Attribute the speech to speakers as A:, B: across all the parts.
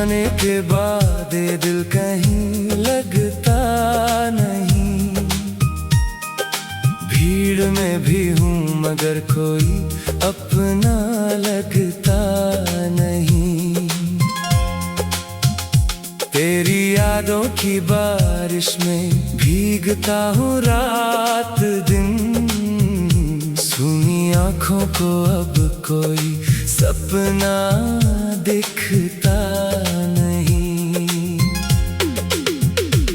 A: जाने के बाद ये दिल कहीं लगता नहीं। भीड़ में भी हूँ मगर कोई अपना लगता नहीं। तेरी यादों की बारिश में भीगता हूँ रात दिन। सूनी आँखों को अब कोई सपना दिखता नहीं।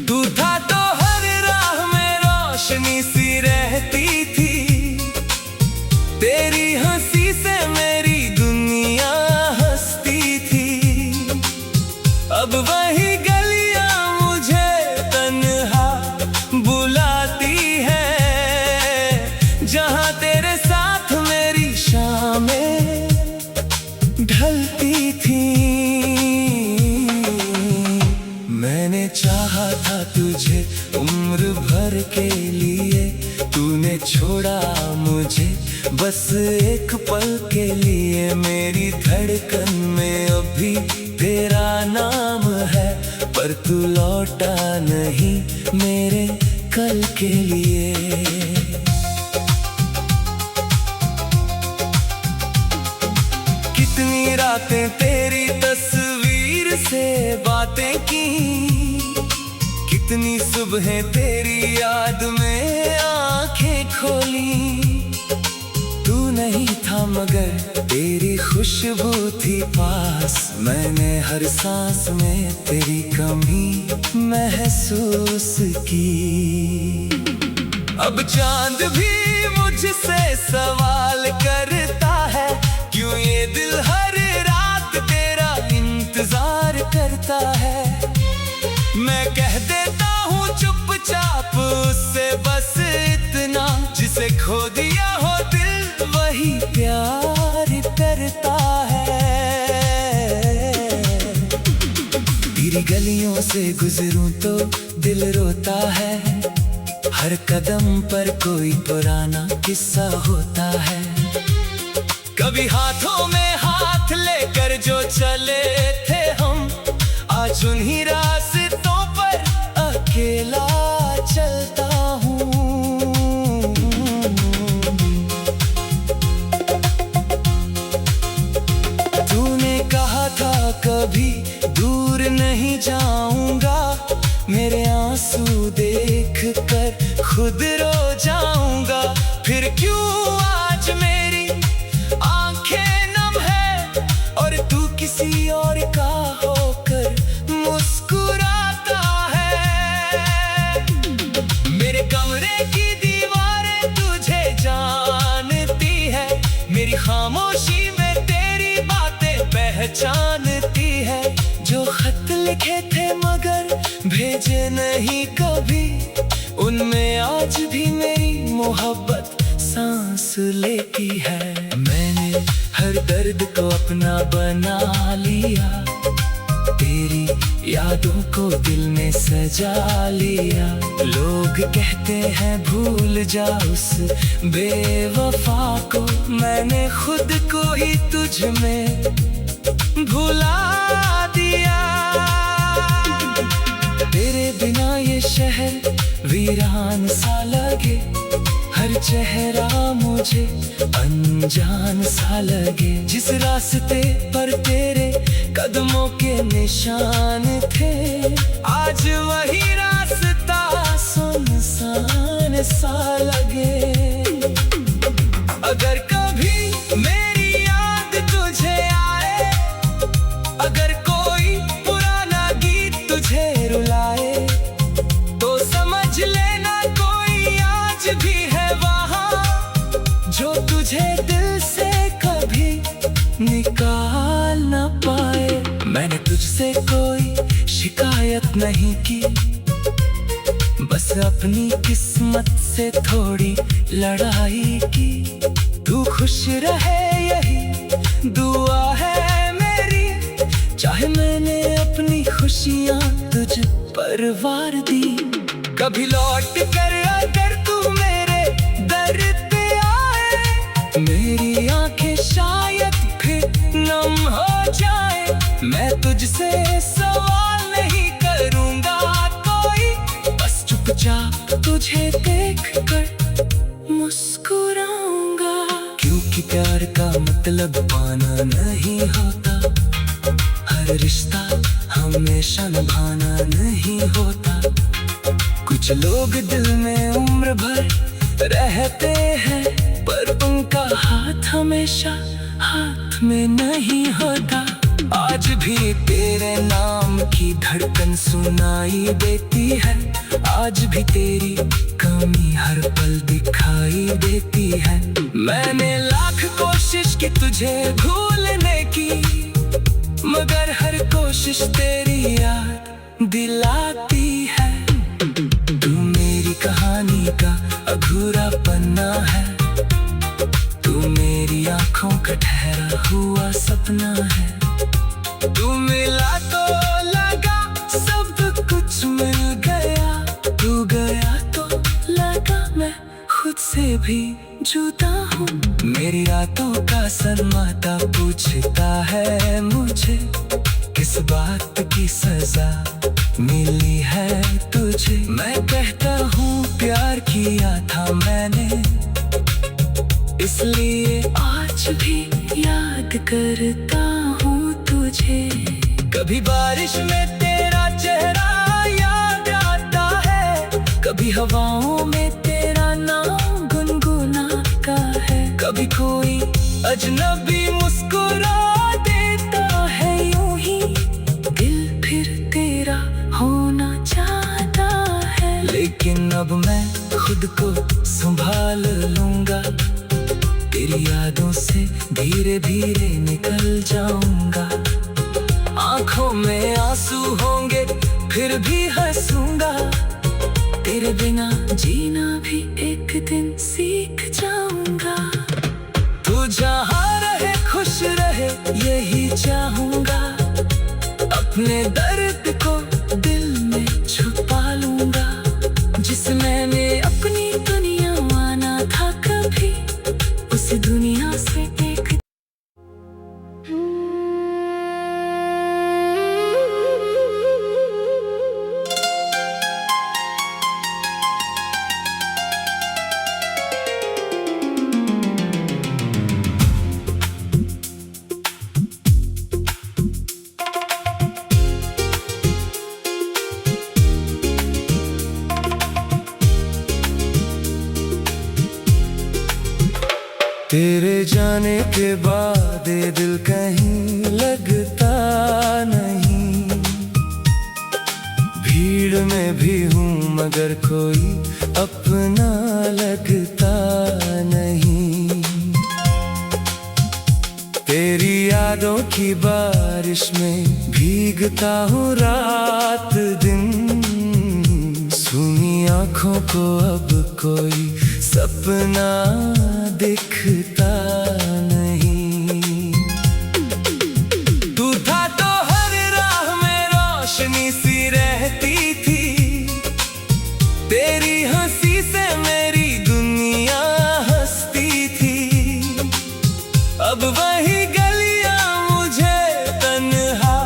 A: तू था तो हर राह में रोशनी सी रहती थी। तेरी हंसी से मेरी दुनिया हंसती थी। अब वही गलियां मुझे तन्हा बुलाती है, जहां तेरे साथ मेरी शामें ढलती थी। मैंने चाहा था तुझे उम्र भर के लिए, तूने छोड़ा मुझे बस एक पल के लिए। मेरी धड़कन में अभी तेरा नाम है, पर तू लौटा नहीं मेरे कल के लिए। कितनी रातें तेरी तस्वीर से बातें की, कितनी सुबहें तेरी याद में आंखें खोली। तू नहीं था मगर तेरी खुशबू थी पास, मैंने हर सांस में तेरी कमी महसूस की। अब चांद भी मुझसे सवाल करता है, क्यों ये दिल हर रात तेरा इंतजार करता है। मैं कह देता हूँ चुपचाप उससे बस इतना, जिसे खो दिया हो दिल वही प्यार करता है। तेरी गलियों से गुजरूं तो दिल रोता है, हर कदम पर कोई पुराना किस्सा होता है। कभी हाथों में हाथ लेकर जो चले थे हम, आज उन्हीं रास्तों पर अकेला चलता हूँ। तूने कहा था कभी दूर नहीं जाऊंगा, मेरे आंसू देख कर खुद रो जाऊंगा। फिर क्यों आज मेरी आंखें नम है और तू किसी और का होकर मुस्कुराता है। मेरे कमरे की दीवारें तुझे जानती है, मेरी खामोशी में तेरी बातें पहचानती है। जो खत लिखे थे मगर भेजे नहीं कभी, उनमें आज भी मेरी मोहब्बत सांस लेती है। मैंने हर दर्द को अपना बना लिया, तेरी यादों को दिल में सजा लिया। लोग कहते हैं भूल जा उस बेवफा को, मैंने खुद को ही तुझ में भुला दिया। तेरे बिना ये शहर वीरान सा लगे, हर चेहरा मुझे अनजान सा लगे। जिस रास्ते पर तेरे कदमों के निशान थे, आज वही रास्ता सुनसान सा लगे। अगर कभी मेरी याद तुझे आए, अगर कोई पुराना गीत तुझे रुलाए, तो समझ लेना कोई आज भी है वहाँ, जो तुझे दिल से कभी निकाल न पाए। मैंने तुझसे कोई शिकायत नहीं की, बस अपनी किस्मत से थोड़ी लड़ाई की। तू खुश रहे यही दुआ है मेरी, चाहे मैंने अपनी खुशियाँ तुझ पर वार दी। कभी लौट कर अगर तू मेरे दर पे आए, मेरी आंखें शायद फिर नम हो जाए। मैं तुझसे तुझसे सवाल नहीं करूंगा कोई, बस चुपचाप तुझे देख कर मुस्कुराऊंगा। क्योंकि प्यार का मतलब पाना नहीं होता, हर रिश्ता हमेशा निभाना नहीं होता। कुछ लोग दिल में उम्र भर रहते हैं, पर उनका हाथ हमेशा हाथ में नहीं होता। आज भी तेरे नाम की धड़कन सुनाई देती है, आज भी तेरी कमी हर पल दिखाई देती है। मैंने लाख कोशिश की तुझे भूलने की, मगर हर कोशिश तेरी याद दिलाती है। तू मेरी कहानी का अधूरा पन्ना है, तू मेरी आंखों का ठहरा हुआ सपना है। तू मिला तो लगा सब कुछ मिल गया, तू गया तो लगा मैं खुद से भी जुदा हूँ। मेरी रातों का सन्नाटा पूछता है मुझे, किस बात की सजा मिली है तुझे। मैं कहता हूँ प्यार किया था मैंने, इसलिए आज भी याद करता हूँ तुझे। कभी बारिश में तेरा चेहरा याद आता है, कभी हवाओं में तेरा नाम गुनगुनाता है। कभी कोई अजनबी मुस्कुरा देता है, यूं ही दिल फिर तेरा होना चाहता है। लेकिन अब मैं खुद को संभाल लूंगा, तेरी यादों से धीरे धीरे निकल जाऊंगा। आंखों में आंसू होंगे फिर भी हंसूंगा, तेरे बिना जीना भी एक दिन सीख जाऊंगा। तू जहाँ रहे खुश रहे यही चाहूंगा, अपने दर्द को दिल में छुपा लूंगा। जिस मैंने अपनी दुनिया माना था कभी, उस दुनिया से एक तेरे जाने के बाद ये दिल कहीं लगता नहीं। भीड़ में भी हूँ मगर कोई अपना लगता नहीं। तेरी यादों की बारिश में भीगता हूँ रात दिन, सूनी आँखों को अब कोई सपना दिखता नहीं। तू था तो हर राह में रोशनी सी रहती थी, तेरी हंसी से मेरी दुनिया हंसती थी। अब वही गलियां मुझे तन्हा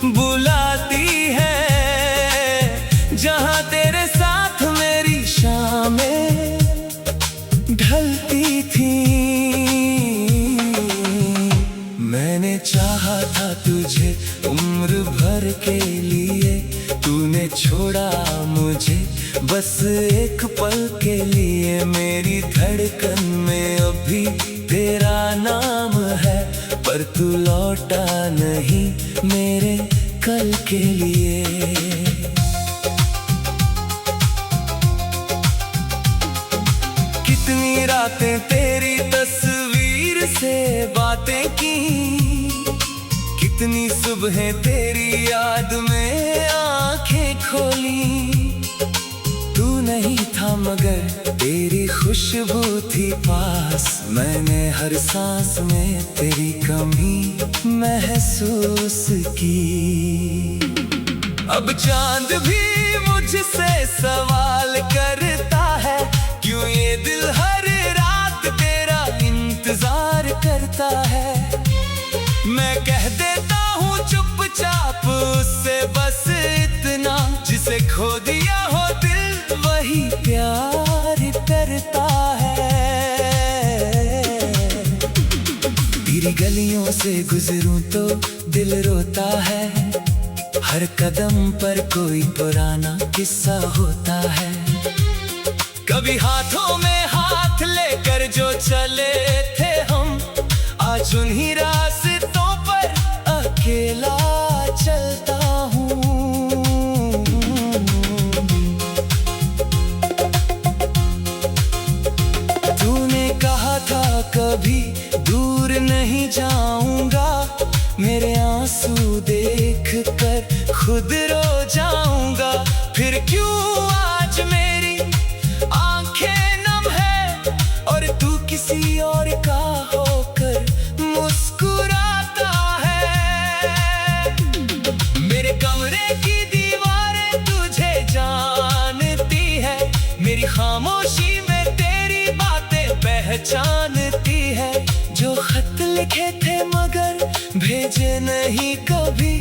A: बुलाती है, जहां तेरे साथ मेरी शामें ढलती थी। मैंने चाहा था तुझे उम्र भर के लिए, तूने छोड़ा मुझे बस एक पल के लिए। मेरी धड़कन में अभी तेरा नाम है, पर तू लौटा नहीं मेरे कल के लिए। कितनी रातें तेरी तस्वीर से बातें की, कितनी सुबहें तेरी याद में आंखें खोली। तू नहीं था मगर तेरी खुशबू थी पास, मैंने हर सांस में तेरी कमी महसूस की। अब चांद भी मुझसे सवाल करता है, क्यों ये दिल हर रात तेरा इंतजार करता है। मैं कह देता हूँ चुपचाप गलियों से गुजरूं तो दिल रोता है, हर कदम पर कोई पुराना किस्सा होता है। कभी हाथों में हाथ लेकर जो चले थे हम, आज उन्हीं रास्तों पर अकेला चलता हूँ। तूने कहा था कभी दूर नहीं जाऊंगा, मेरे आंसू देख कर खुद रो जाऊंगा। फिर क्यों आज मेरी आंखें नम है और तू किसी और का होकर मुस्कुराता है। मेरे कमरे की दीवारें तुझे जानती है, मेरी खामोशी में तेरी बातें पहचानती है। जो खत लिखे थे मगर भेजे नहीं कभी,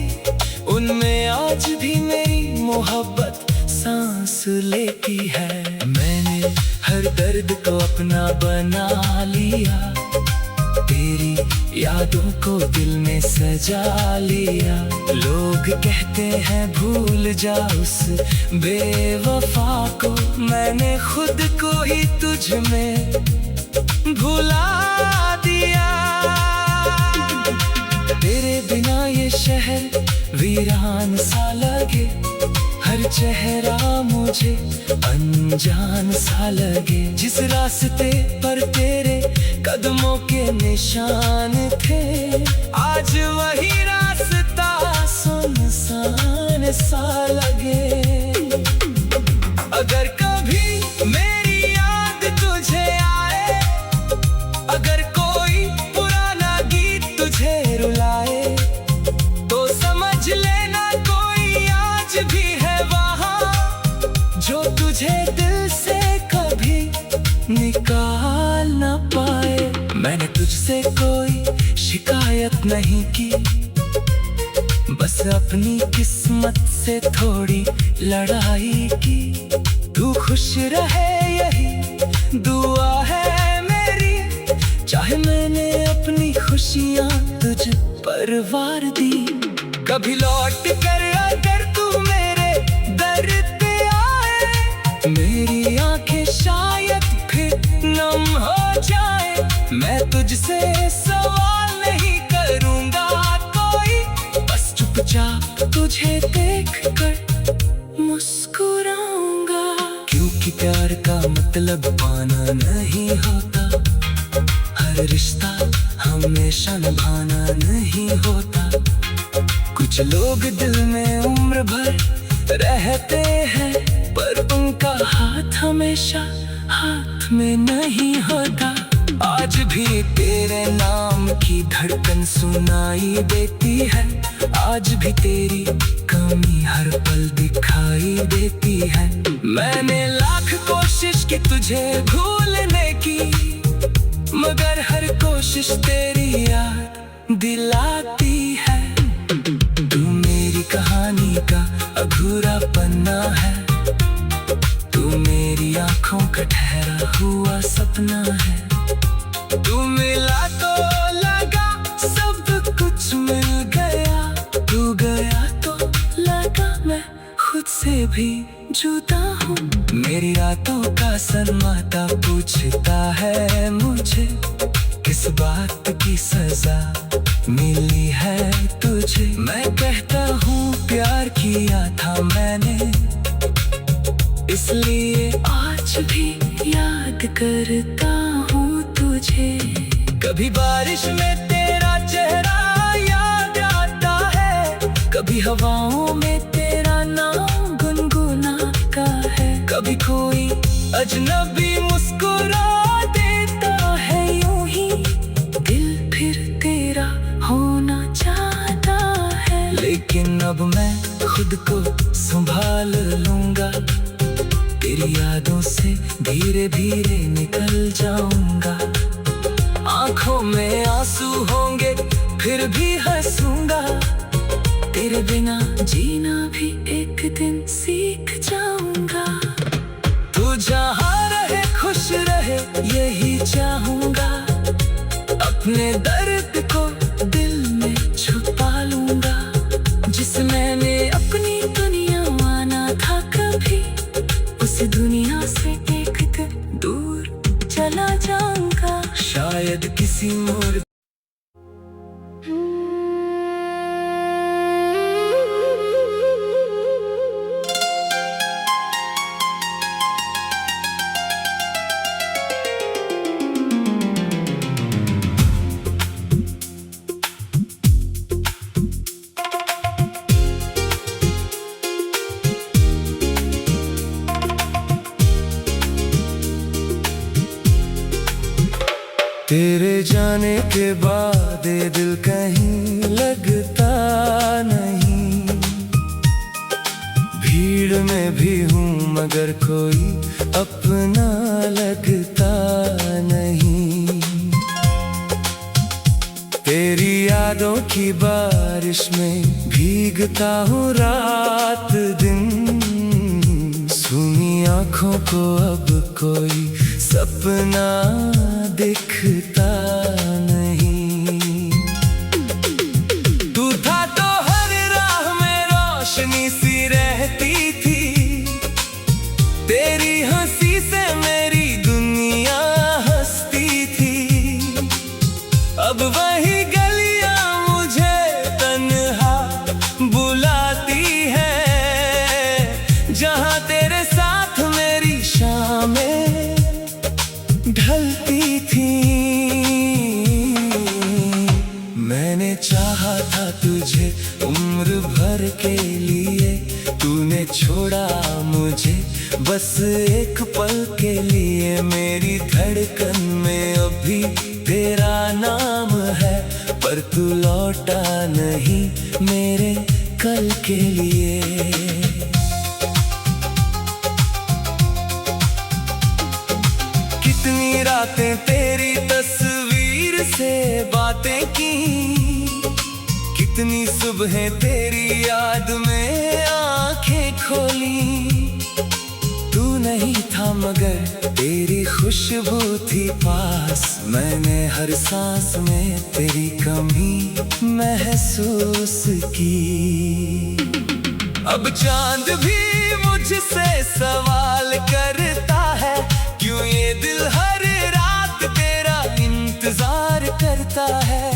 A: उनमें आज भी मेरी मोहब्बत सांस लेती है। मैंने हर दर्द को अपना बना लिया, तेरी यादों को दिल में सजा लिया। लोग कहते हैं भूल जा उस बेवफा को, मैंने खुद को ही तुझ में भुला दिया। तेरे बिना ये शहर वीरान सा लगे, हर चेहरा मुझे अनजान सा लगे। जिस रास्ते पर तेरे कदमों के निशान थे, आज वही रास्ता सुनसान सा लगे। अगर कभी मेरी याद तुझे आए, अगर कोई पुराना गीत तुझे रुलाए, तो समझ लेना कोई आज भी है वहाँ, जो तुझे दिल से कभी निकाल न पाए। मैंने तुझसे कोई शिकायत नहीं की, बस अपनी किस्मत से थोड़ी लड़ाई की। तू खुश रहे यही दुआ है मेरी, चाहे मैंने अपनी खुशियाँ तुझ पर वार दी। कभी लौट कर अगर तू मेरे दर पे आए, मेरी आंखें शायद फिर नम हो जाए। मैं तुझसे सवाल नहीं करूँगा कोई, बस चुपचाप तुझे देख कर मुस्कुराऊंगा। क्योंकि प्यार का मतलब पाना नहीं होता, हर रिश्ता हमेशा निभाना नहीं होता। कुछ लोग दिल में उम्र भर रहते हैं, पर उनका हाथ हमेशा हाथ में नहीं होता। आज भी तेरे नाम की धड़कन सुनाई देती है, आज भी तेरी कमी हर पल दिखाई देती है। मैंने लाख कोशिश की तुझे भूलने की, मगर हर कोशिश तेरी याद दिलाती है। तू मेरी कहानी का अधूरा पन्ना है, तू मेरी आंखों का ठहरा हुआ सपना है। तू मिला तो लगा सब कुछ मिल गया, तू गया तो लगा मैं खुद से भी जुदा हूँ। मेरी रातों का सन्नाटा पूछता है मुझे, किस बात की सजा मिली है तुझे। मैं कहता हूँ प्यार किया था मैंने, इसलिए आज भी याद करता हूँ तुझे। कभी बारिश में तेरा चेहरा याद आता है, कभी हवाओं में तेरा नाम गुनगुनाता है। कभी कोई अजनबी मुस्कुरा देता है, यूं ही दिल फिर तेरा होना चाहता है। लेकिन अब मैं खुद को संभाल लूंगा, तेरी यादों से धीरे धीरे निकल जाऊंगा। आंखों में आंसू होंगे फिर भी हंसूंगा, तेरे बिना जीना भी एक दिन सीख जाऊंगा। तू जहाँ रहे खुश रहे यही चाहूंगा, अपने दर्द को तेरे जाने के बाद ये दिल कहीं लगता नहीं। भीड़ में भी हूँ मगर कोई अपना लगता नहीं। तेरी यादों की बारिश में भीगता हूँ रात दिन। सूनी आँखों को अब कोई सपना दिखता नहीं। तू था तो हर राह में रोशनी सी रहती थी। तेरी हंसी से मेरी दुनिया हंसती थी। अब वही गलियां मुझे तन्हा बुलाती है, जहां तेरे साथ मेरी शामें ढलती थी। मैंने चाहा था तुझे उम्र भर के लिए, तूने छोड़ा मुझे बस एक पल के लिए। मेरी धड़कन में अभी तेरा नाम है, पर तू लौटा नहीं मेरे कल के लिए। कितनी रातें तेरी तस्वीर से बातें की, कितनी सुबहें तेरी याद में आंखें खोली। तू नहीं था मगर तेरी खुशबू थी पास, मैंने हर सांस में तेरी कमी महसूस की। अब चांद भी मुझसे सवाल करता है, क्यों ये दिल हर रात तेरा इंतजार करता है।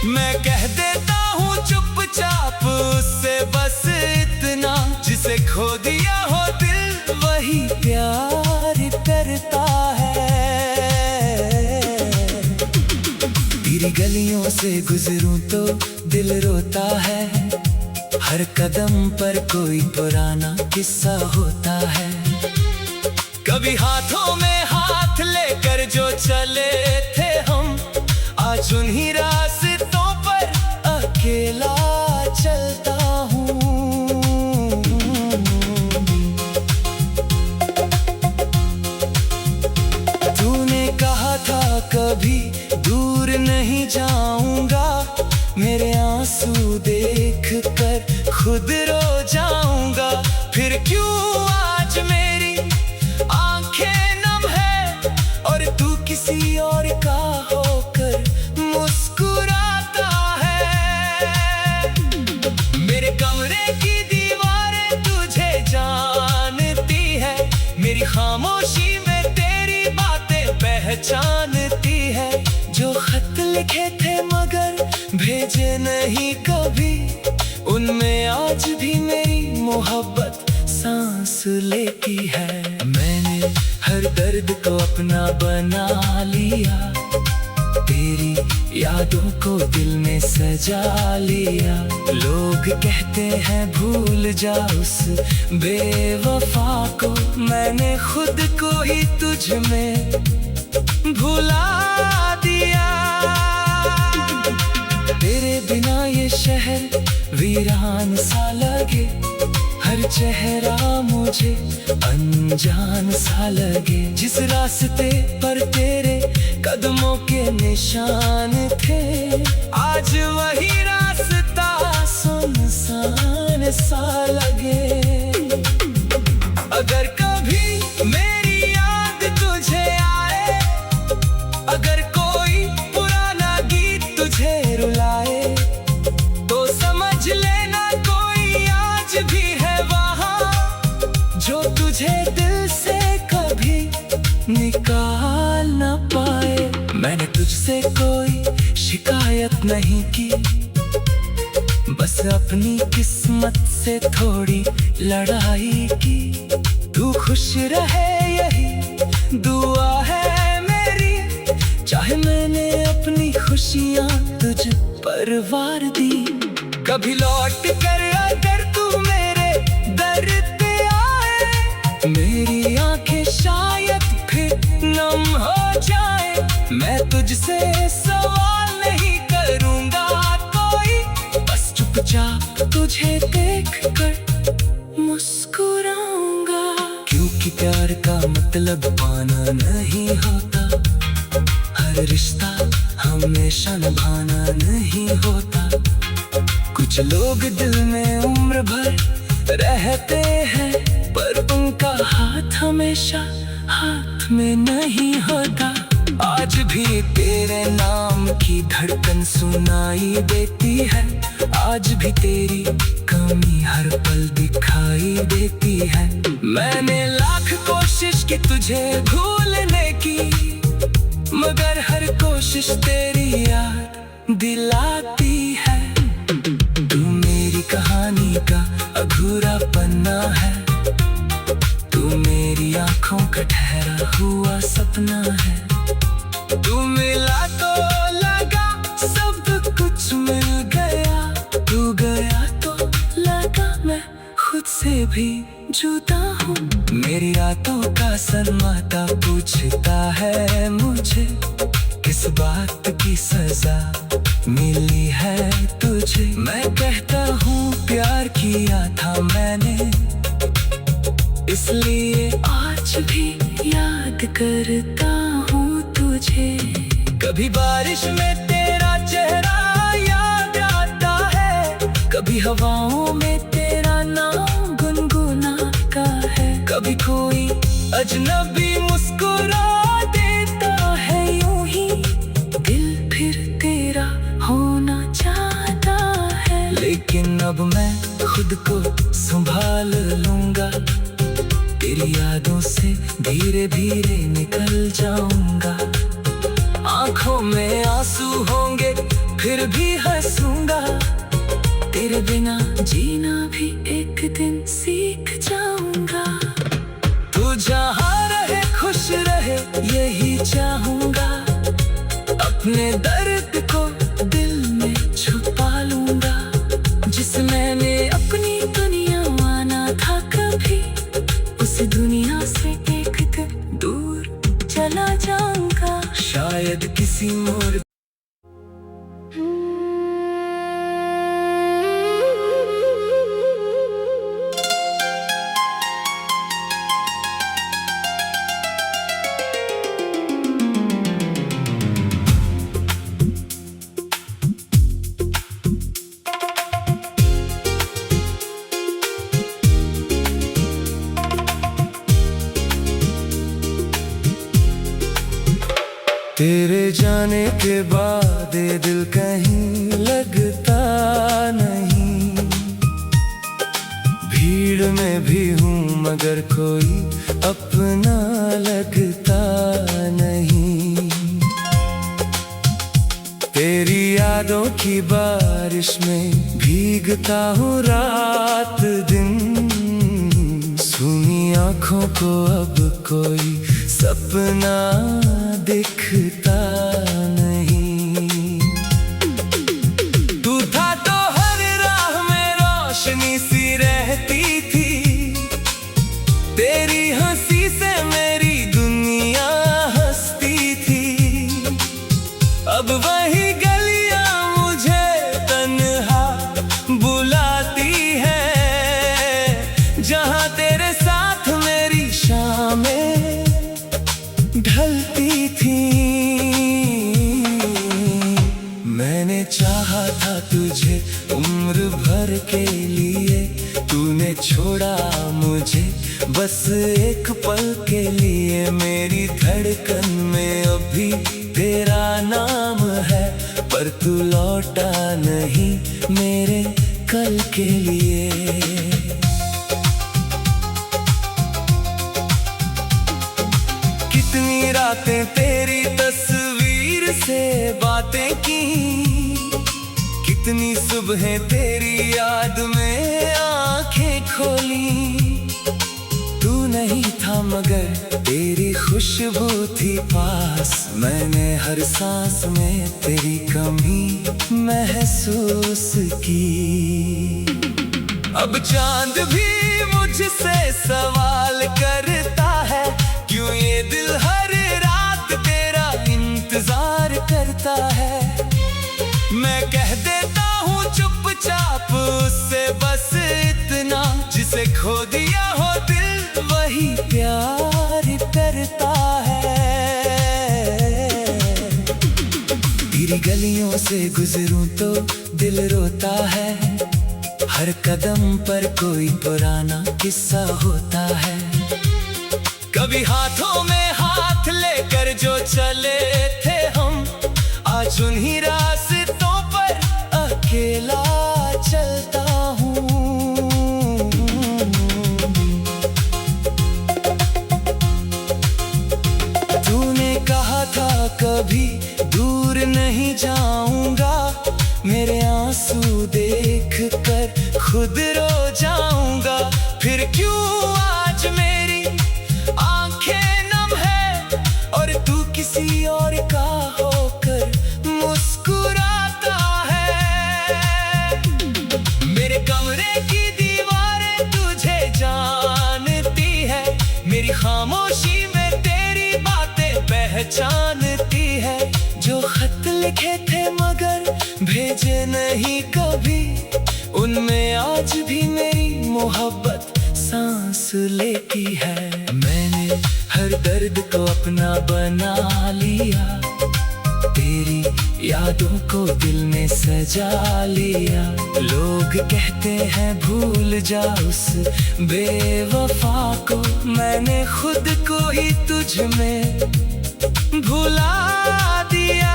A: मैं कह देता हूँ चुपचाप उससे बस इतना, जिसे खो दिया हो दिल वही प्यार करता है। तेरी गलियों से गुजरूं तो दिल रोता है, हर कदम पर कोई पुराना किस्सा होता है। कभी हाथों में हाथ लेकर जो चले थे हम, आज उन्हीं रास्तों पर अकेला चलता हूँ। तूने कहा था कभी दूर नहीं जाऊंगा, मेरे आंसू देख कर खुद रो जाऊंगा। फिर क्यों आज मेरी आंखें नम है और तू किसी और का होकर मुस्कुराता है। मेरे कमरे की दीवारें तुझे जानती है, मेरी खामोशी में तेरी बातें पहचानती है। जो खत लिखे थे मगर भेजे नहीं कभी, उनमें आज भी मेरी मोहब्बत सांस लेती है। मैंने हर दर्द को अपना बना लिया, तेरी यादों को दिल में सजा लिया। लोग कहते हैं भूल जा उस बेवफा को, मैंने खुद को ही तुझ में भुला दिया। तेरे बिना ये शहर वीरान सा लगे, हर चेहरा मुझे अनजान सा लगे। जिस रास्ते पर तेरे कदमों के निशान थे, आज वही रास्ता सुनसान सा लगे। अगर कभी मेरी याद तुझे आए, अगर कोई पुराना गीत तुझे रुलाए, तो समझ लेना कोई आज भी है वहाँ, जो तुझे दिल से कभी निकाल न पाए। मैंने तुझसे कोई शिकायत नहीं की, बस अपनी किस्मत से थोड़ी लड़ाई की। तू खुश रहे यही दुआ है मेरी, चाहे मैंने अपनी खुशियाँ तुझ पर वार दी। कभी लौट कर अगर तू मेरे दर पे आए, मेरी आंखें शायद फिर नम हो जाए। मैं तुझे देखकर मुस्कुराऊंगा। क्योंकि प्यार का मतलब पाना नहीं होता, हर रिश्ता हमेशा निभाना नहीं होता। कुछ लोग दिल में उम्र भर रहते हैं, पर उनका हाथ हमेशा हाथ में नहीं होता। आज भी तेरे नाम की धड़कन सुनाई देती है, आज भी तेरी कमी हर पल दिखाई देती है। मैंने लाख कोशिश की तुझे भूलने की, मगर हर कोशिश तेरी याद दिलाती है। तू मेरी कहानी का अधूरा पन्ना है, तू मेरी आंखों का ठहरा हुआ सपना है। तू मिला तो लगा सब कुछ मिल गया, तू गया तो लगा मैं खुद से भी जुदा हूँ। मेरी रातों का सन्नाटा पूछता है मुझे, किस बात की सजा मिली है तुझे। मैं कहता हूँ प्यार किया था मैंने, इसलिए आज भी याद करता हूँ तुझे। कभी बारिश में तेरा चेहरा याद आता है, कभी हवाओं में तेरा नाम गुनगुनाता है। कभी कोई अजनबी मुस्कुरा देता है, यूं ही दिल फिर तेरा होना चाहता है। लेकिन अब मैं खुद को संभाल लूंगा, तेरी यादों से धीरे धीरे निकल जाऊंगा। आंखों में आंसू होंगे फिर भी हंसूंगा, तेरे बिना जीना भी एक दिन सीख जाऊंगा। तू जहाँ रहे खुश रहे यही चाहूंगा, अपने दर्द को दिल में छुपा लूंगा। जिस मैंने अपनी दुनिया माना था कभी, उस दुनिया से एक दिन दूर चला जाऊंगा। शायद किसी मोड़ तेरे जाने के बाद ये दिल कहीं लगता नहीं। भीड़ में भी हूँ मगर कोई अपना लगता नहीं। तेरी यादों की बारिश में भीगता हूँ रात दिन। सूनी आँखों को अब कोई सपना दिखता नहीं। तू था तो हर राह में रोशनी सी रहती थी, तेरी हंसी से मेरी दुनिया हंसती थी। अब वही गलियां मुझे तन्हा बुलाती है, जहां तेरे साथ मेरी शामें ढलती थी। मैंने चाहा था तुझे उम्र भर के लिए, तूने छोड़ा मुझे बस एक पल के लिए। मेरी धड़कन में अभी तेरा नाम है, पर तू लौटा नहीं मेरे कल के लिए। कितनी रातें तेरी तस्वीर से बातें की, कितनी सुबहें तेरी याद में आंखें खोली। तू नहीं था मगर तेरी खुशबू थी पास, मैंने हर सांस में तेरी कमी महसूस की। अब चांद भी मुझसे सवाल करता है, क्यों ये दिल हर रात तेरा इंतजार करता है। मैं कह देता हूँ चुपचाप चाप उससे बस इतना, जिसे खो दिया हो दिल वही प्यार करता है। तेरी गलियों से गुजरूं तो दिल रोता है, हर कदम पर कोई पुराना किस्सा होता है। कभी हाथों में हाथ लेकर जो चले थे हम, आज उन्हीं रास्तों पर अकेला चलता हूँ। तूने कहा था कभी दूर नहीं जाऊंगा, मेरे आंसू देख कर खुद रो जाऊंगा। फिर क्यों आज मेरी आंखें नम है और तू किसी और का होकर मुस्कुराता है। मेरे कमरे की दीवारें तुझे जानती है, मेरी खामोशी में तेरी बातें पहचानती है। जो खत लिखे थे मगर भेजे नहीं कभी, उनमें आज भी मेरी मोहब्बत सांस लेती है। मैंने हर दर्द को अपना बना लिया, तेरी यादों को दिल में सजा लिया। लोग कहते हैं भूल जा उस बेवफा को, मैंने खुद को ही तुझ में भुला दिया।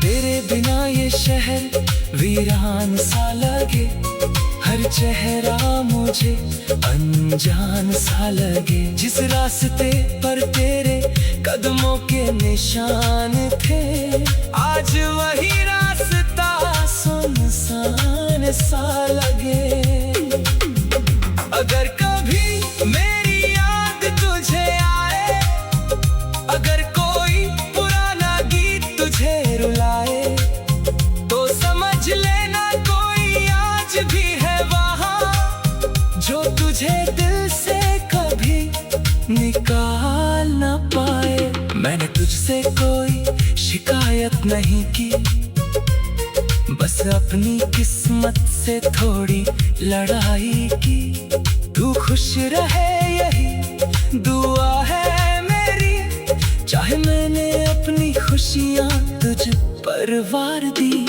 A: तेरे बिना ये शहर वीरान सा लगे, हर चेहरा मुझे अनजान सा लगे। जिस रास्ते पर तेरे कदमों के निशान थे, आज वही रास्ता सुनसान सा लगे। अगर कभी मेरी याद तुझे आए, अगर कोई पुराना गीत तुझे रुलाए, तो समझ लेना कोई आज भी है वहाँ, जो तुझे दिल से कभी निकाल ना पाए। मैंने तुझसे कोई शिकायत नहीं की, बस अपनी किस्मत से थोड़ी लड़ाई की। तू खुश रहे यही दुआ है मेरी, चाहे मैंने अपनी खुशियाँ तुझ पर वार दी।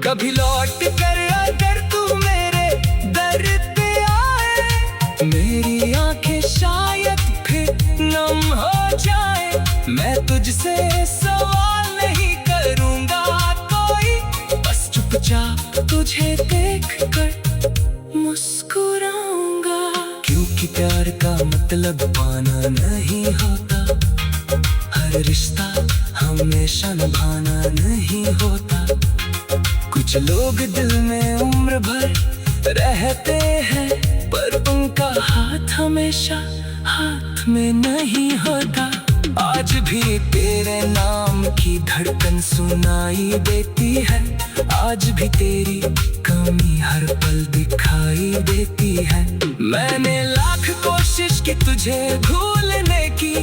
A: कभी लौट कर अगर तू मेरे दर पे आए, मेरी आंखें शायद फिर नम हो जाए। मैं तुझसे सवाल नहीं करूँगा कोई, बस चुपचाप तुझे देख कर मुस्कुराऊंगा। क्योंकि प्यार का मतलब पाना नहीं होता, हर रिश्ता हमेशा निभाना नहीं होता। कुछ लोग दिल में उम्र भर रहते हैं, पर उनका हाथ हमेशा हाथ में नहीं होता। आज भी तेरे नाम की धड़कन सुनाई देती है, आज भी तेरी कमी हर पल दिखाई देती है। मैंने लाख कोशिश की तुझे भूलने की,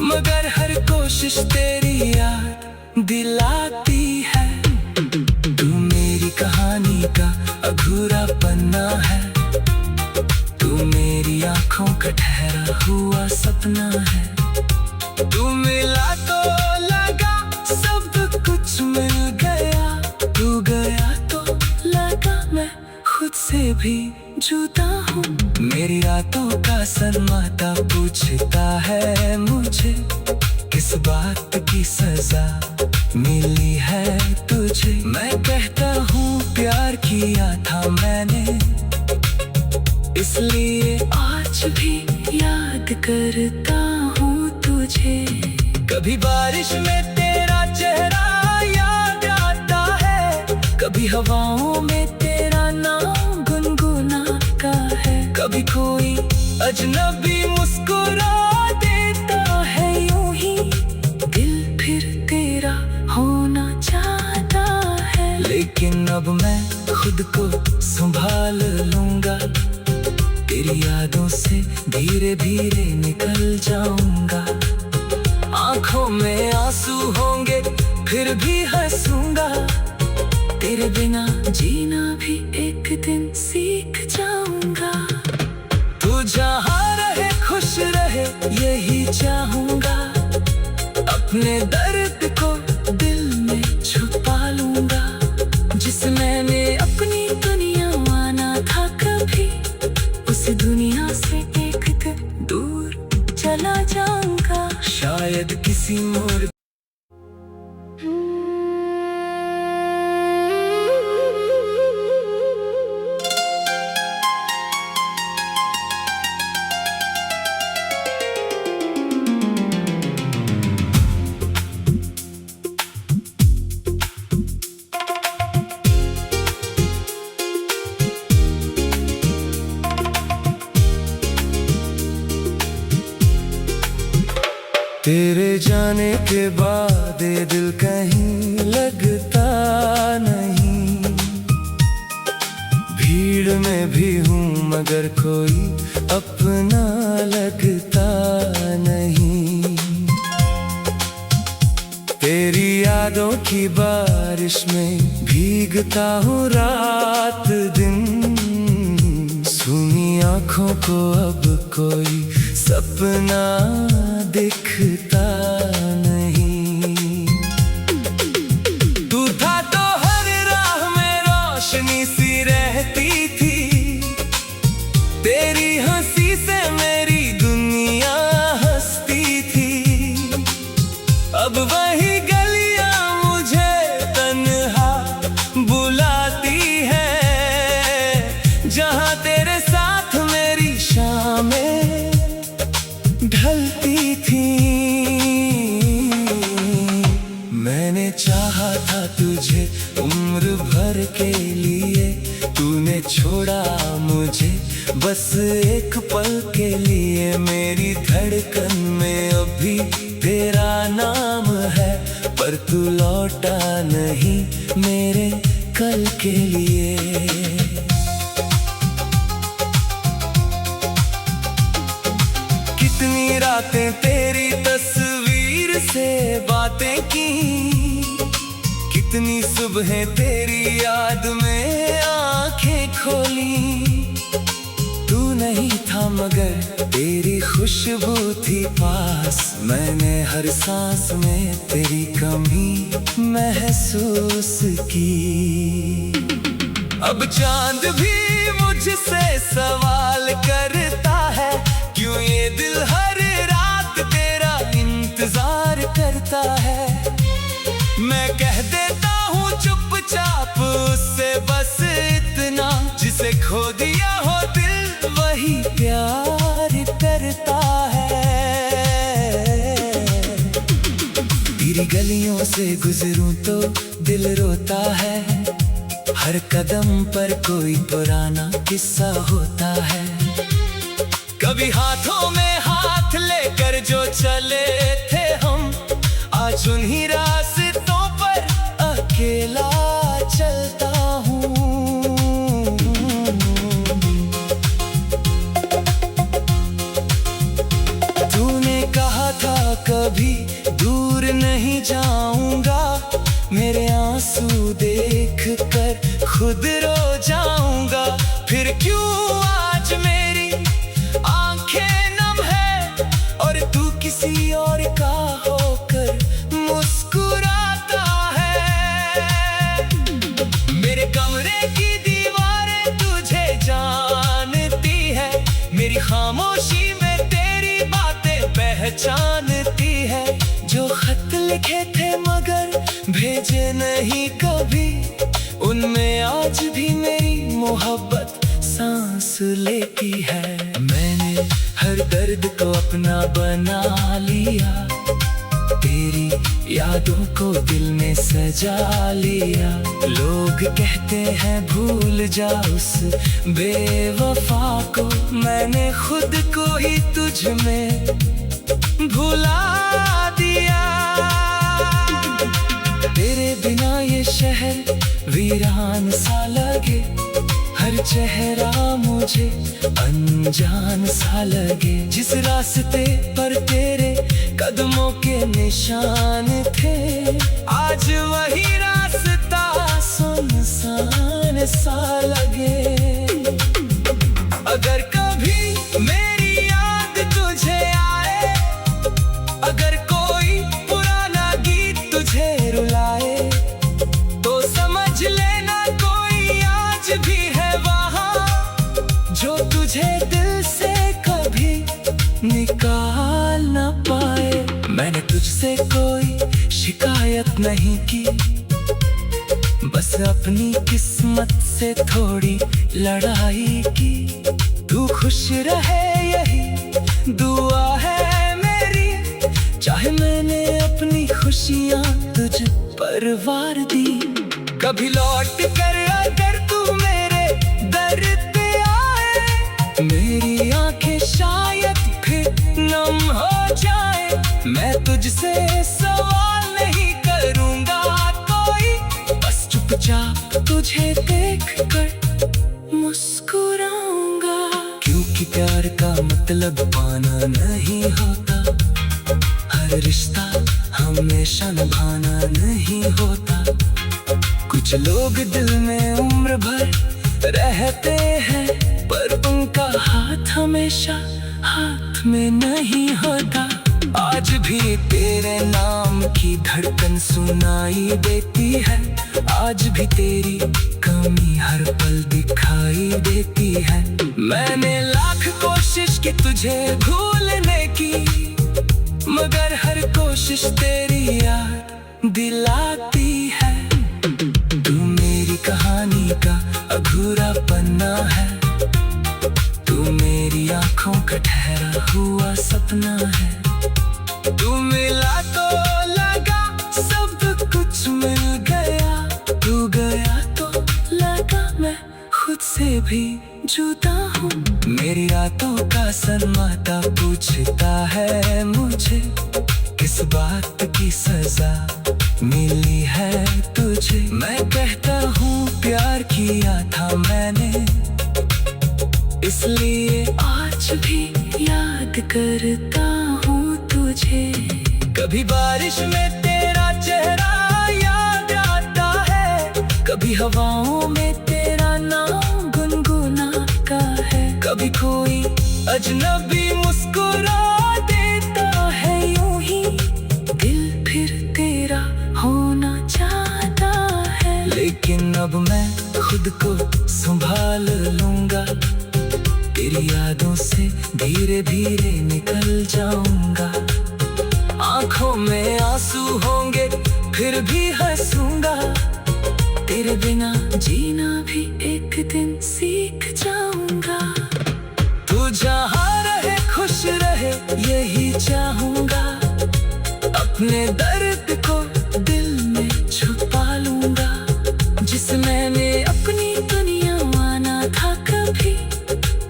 A: मगर हर कोशिश तेरी याद दिलाती है। तू मेरी कहानी का अधूरा पन्ना है, तू मेरी आंखों का ठहरा हुआ सपना है। तू मिला तो लगा सब कुछ मिल गया, तू गया तो लगा मैं खुद से भी जुदा हूँ। मेरी रातों का शर्माता पूछता है मुझे, किस बात की सजा मिली है तुझे। मैं कहता हूँ प्यार किया था मैंने, इसलिए आज भी याद करता हूँ तुझे। कभी बारिश में तेरा चेहरा याद आता है, कभी हवाओं में तेरा नाम गुनगुनाता है। कभी कोई अजनबी मुस्कुरा देता है, यूं ही दिल फिर तेरा होना चाहता है। लेकिन अब मैं खुद को संभाल लूंगा, तेरी यादों से धीरे धीरे निकल जाऊंगा। आंखों में आंसू होंगे फिर भी हंसूंगा, तेरे बिना जीना भी एक दिन सीख जाऊंगा। तू जहाँ रहे खुश रहे यही चाहूंगा। अपने दर्द को दिल में छुपा लूंगा। जिस मैंने अपनी दुनिया माना था कभी, उस दुनिया से एक दिन दूर चला जाऊंगा। शायद किसी मोड़ तेरे जाने के बाद ये दिल कहीं लगता नहीं। भीड़ में भी हूँ मगर कोई अपना लगता नहीं। तेरी यादों की बारिश में भीगता हूँ रात दिन। सूनी आँखों को अब कोई सपना दिखता नहीं। तू था तो हर राह में रोशनी सी रहती थी। तेरी हंसी से मेरी दुनिया हंसती थी। अब वही गलियां मुझे तन्हा बुलाती है, जहां तेरे साथ मेरी शामें ढलती थी। मैंने चाहा था तुझे उम्र भर के लिए, तूने छोड़ा मुझे बस एक पल के लिए। मेरी धड़कन में अभी तेरा नाम है, पर तू लौटा नहीं मेरे कल के लिए। कितनी रातें तेरी तस्वीर से बातें की, कितनी सुबहें तेरी याद में आंखें खोली। तू नहीं था मगर तेरी खुशबू थी पास। मैंने हर सांस में तेरी कमी महसूस की। अब चांद भी मुझसे सवाल करता है, क्यों ये दिल हर रात तेरा इंतजार करता है। मैं कह देता हूँ चुपचाप उससे बस इतना, जिसे खो दिया हो दिल वही प्यार करता है। तेरी गलियों से गुजरूं तो दिल रोता है। हर कदम पर कोई पुराना किस्सा होता है। कभी हाथों में हाथ लेकर जो चले थे हम, आज उन्हीं रास्तों पर अकेला चलता हूँ। तूने कहा था कभी दूर नहीं जाऊंगा, मेरे आंसू देख कर खुद रो जाऊंगा। फिर क्यों आज मेरी आंखें नम है और तू किसी और का होकर मुस्कुराता है। मेरे कमरे की दीवारें तुझे जानती है, मेरी खामोशी में तेरी बातें पहचानती है। जो खत लिखे थे मगर भेजे नहीं कभी, उनमें आज भी मेरी मोहब्बत सांस लेती है। मैंने हर दर्द को अपना बना लिया, तेरी यादों को दिल में सजा लिया। लोग कहते हैं भूल जा उस बेवफा को, मैंने खुद को ही तुझ में भुला दिया। तेरे बिना ये शहर वीरान सा लगे, हर चेहरा मुझे अनजान सा लगे। जिस रास्ते पर तेरे कदमों के निशान थे, आज वही रास्ता सुन आसान सा लगे। अगर कभी मेरी याद तुझे आए, अगर कोई पुराना गीत तुझे रुलाए, तो समझ लेना कोई आज भी है वहाँ, जो तुझे दिल से कभी निकाल ना पाए। मैंने तुझसे कोई शिकायत नहीं की, बस अपनी किस्मत से थोड़ी लड़ाई की। तू खुश रहे यही दुआ है मेरी, चाहे मैंने अपनी खुशियाँ तुझ पर वार दी। कभी लौट कर अगर तू मेरे दर पे आए, मेरी आंखें शायद फिर नम हो जाए। मैं तुझसे सवाल नहीं करूँगा कोई, बस चुपचाप तुझे देख कर मुस्कुराऊंगा। क्योंकि प्यार का मतलब पाना नहीं होता, हर रिश्ता हमेशा निभाना नहीं होता। कुछ लोग दिल में उम्र भर रहते हैं, पर उनका हाथ हमेशा हाथ में नहीं होता। आज भी तेरे नाम की धड़कन सुनाई देती है, आज भी तेरी कमी हर पल दिखाई देती है। मैंने लाख कोशिश की तुझे भूलने की, मगर हर कोशिश तेरी याद दिलाती है। तू मेरी कहानी का अधूरा पन्ना है, तू मेरी आंखों का ठहरा हुआ सपना है। तू मिला तो लगा सब कुछ मिल गया, तू गया तो लगा मैं खुद से भी जुदा हूँ। मेरी रातों का सन्नाटा पूछता है मुझे, किस बात की सजा मिली है तुझे। मैं कहता हूँ प्यार किया था मैंने, इसलिए आज भी याद करता हूँ तुझे। कभी बारिश में तेरा चेहरा याद आता है, कभी हवाओं में तेरा नाम गुनगुनाता है। कभी कोई अजनबी मुस्कुरा देता है, यूं ही दिल फिर तेरा होना चाहता है। लेकिन अब मैं खुद को संभाल लूंगा, तेरी यादों से धीरे धीरे निकल जाऊंगा। आंखों में आंसू होंगे फिर भी हंसूंगा, तेरे बिना जीना भी एक दिन सीख जाऊंगा। तू जहाँ रहे खुश रहे यही चाहूंगा, अपने दर्द को दिल में छुपा लूंगा। जिस मैंने अपनी दुनिया माना था कभी,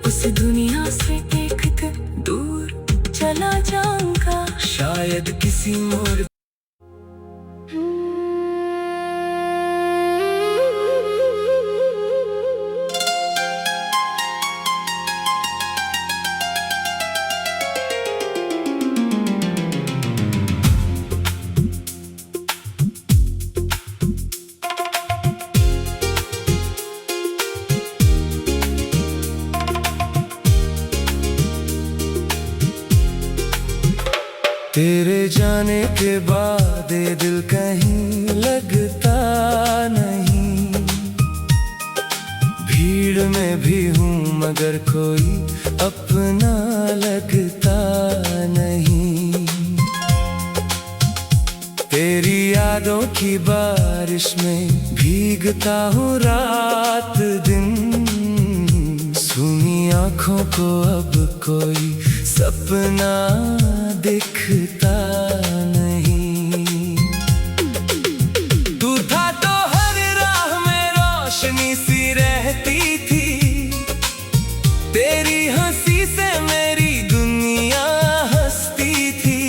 A: उस दुनिया से एक दिन दूर चला जाऊंगा। शायद किसी मोड़ तेरे जाने के बाद ये दिल कहीं लगता नहीं। भीड़ में भी हूँ मगर कोई अपना लगता नहीं। तेरी यादों की बारिश में भीगता हूँ रात दिन। सूनी आँखों को अब कोई सपना दिखता नहीं। तू था तो हर राह में रोशनी सी रहती थी, तेरी हंसी से मेरी दुनिया हंसती थी।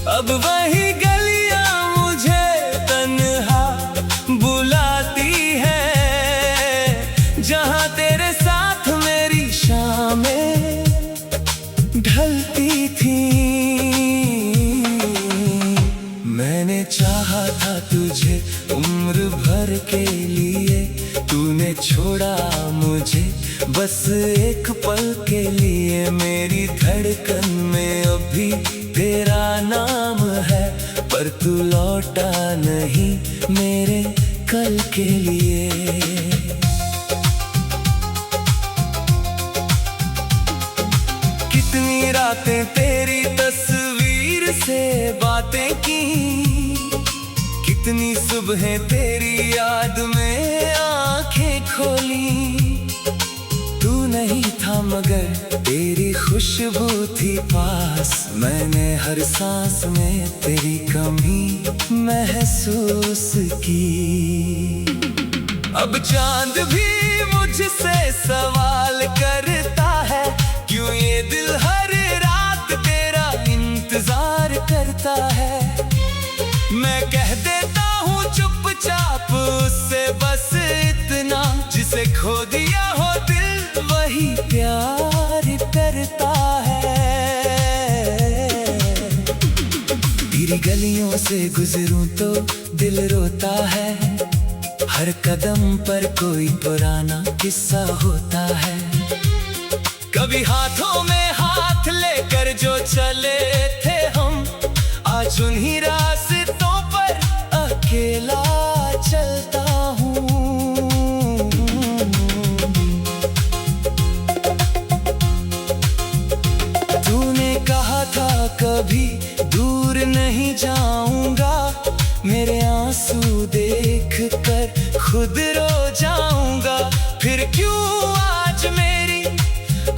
A: अब वही गलियां मुझे तन्हा बुलाती है, जहां तेरे साथ मेरी शामें ढलती थी। मैंने चाहा था तुझे उम्र भर के छोड़ा मुझे बस एक पल के लिए। मेरी धड़कन में अभी तेरा नाम है, पर तू लौटा नहीं मेरे कल के लिए। कितनी रातें तेरी तस्वीर से बातें की, कितनी सुबहें तेरी याद में आंखें खोली। तू नहीं था मगर तेरी खुशबू थी पास, मैंने हर सांस में तेरी कमी महसूस की। अब चांद भी मुझसे सवाल करता है, क्यों ये दिल हर रात तेरा इंतजार करता है। मैं कह देता हूँ चुपचाप उससे बस इतना, जिसे खो दिया हो दिल वही प्यार करता है। तेरी गलियों से गुजरूं तो दिल रोता है, हर कदम पर कोई पुराना किस्सा होता है। कभी हाथों में हाथ लेकर जो चले थे हम, आज उन्हीं रास्तों पर अकेला चलता हूँ। तूने कहा था कभी दूर नहीं जाऊंगा, मेरे आंसू देख कर खुद रो जाऊंगा। फिर क्यों आज मेरी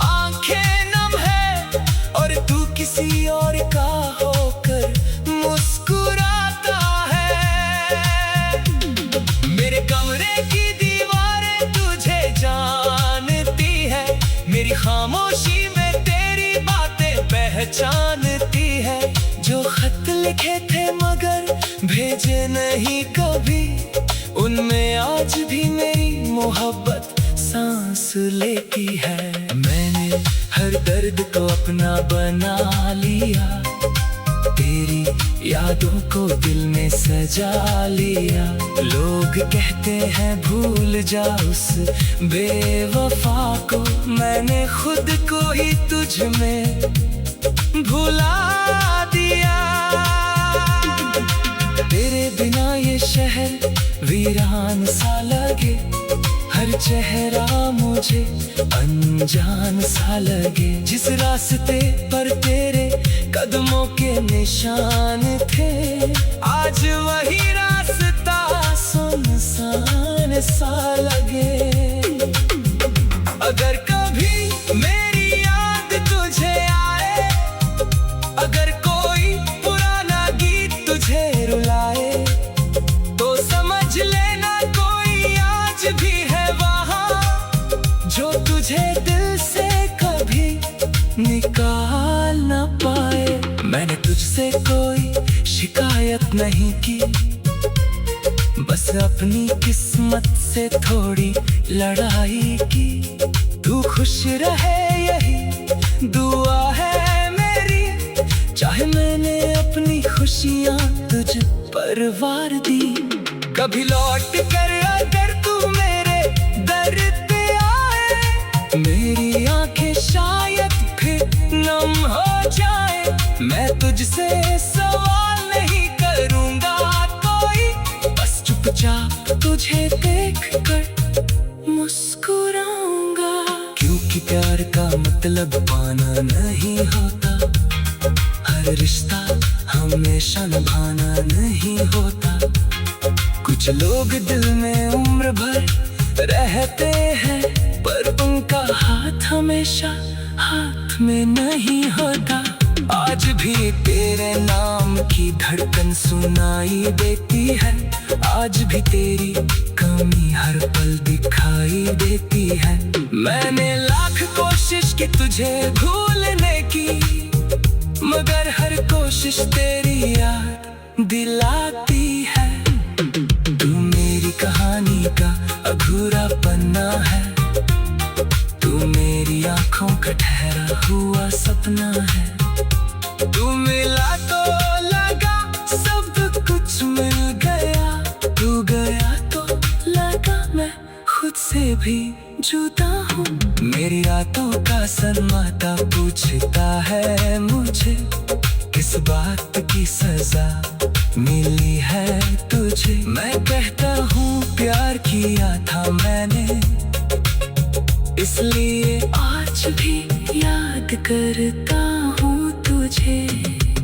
A: आंखें नम है और तू किसी और का होकर मुस्कुराता है। मेरे कमरे की दीवारें तुझे जानती है, मेरी खामोशी में तेरी बातें पहचानती है। जो खत लिखे थे मगर भेजे नहीं कभी, उनमें आज भी मेरी मोहब्बत सांस लेती है। मैंने हर दर्द को अपना बना लिया, तेरी यादों को दिल में सजा लिया। लोग कहते हैं भूल जा उस बेवफा को, मैंने खुद को ही तुझ में भुला दिया। तेरे बिना ये शहर वीरान सा लगे, हर चेहरा मुझे अनजान सा लगे। जिस रास्ते पर तेरे कदमों के निशान थे, आज वही रास्ता सुनसान सा लगे। अगर कभी मेरी याद तुझे आए, अगर कोई पुराना गीत तुझे रुलाए, तो समझ लेना कोई आज भी है वहाँ, जो तुझे दिल से कभी निकाल न पाए। मैंने तुझसे कोई शिकायत नहीं की, बस अपनी किस्मत से थोड़ी लड़ाई की। तू खुश रहे यही दुआ है मेरी, चाहे मैंने अपनी खुशियाँ तुझ पर वार दी। कभी लौट कर अगर तू मेरे दर पे आए, मेरी आंखें शायद फिर नम हो जाए। मैं तुझसे सवाल नहीं करूँगा कोई, बस चुपचाप तुझे देख कर मुस्कुराऊंगा। क्योंकि प्यार का मतलब पाना नहीं होता, हर रिश्ता हमेशा निभाना नहीं होता। कुछ लोग दिल में उम्र भर रहते हैं, पर उनका हाथ हमेशा हाथ में नहीं होता। आज भी तेरे नाम की धड़कन सुनाई देती है, आज भी तेरी कमी हर पल दिखाई देती है। मैंने लाख कोशिश की तुझे भूलने की, मगर हर कोशिश तेरी याद दिलाती है। तू मेरी कहानी का अधूरा पन्ना है, तू मेरी आंखों का ठहरा हुआ सपना है। तू मिला तो लगा सब कुछ मिल गया, तू गया तो लगा मैं खुद से भी हूँ। मेरी रातों का सन्नाटा पूछता है मुझे, किस बात की सजा मिली है तुझे। मैं कहता हूँ प्यार किया था मैंने, इसलिए आज भी याद करता हूँ तुझे।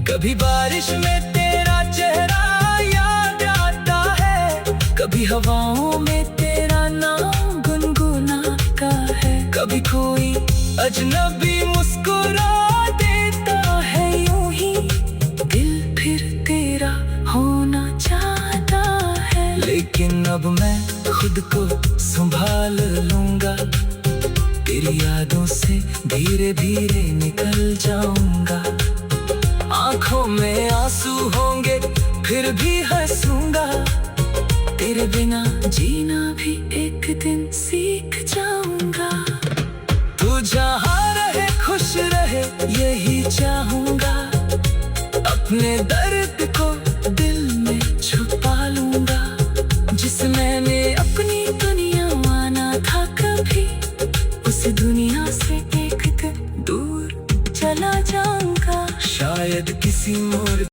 A: कभी बारिश में तेरा चेहरा याद आता है, कभी हवाओं में तेरा नाम गुनगुनाता है। कभी कोई अजनबी मुस्कुरा देता है, यूं ही दिल फिर तेरा होना चाहता है। लेकिन अब मैं खुद को संभाल लूंगा, तेरी यादों से धीरे धीरे निकल जाऊंगा। आंखों में आंसू होंगे फिर भी हंसूंगा, तेरे बिना जीना भी एक दिन सीख जाऊंगा। तू जहाँ रहे खुश रहे यही चाहूंगा, अपने दर्द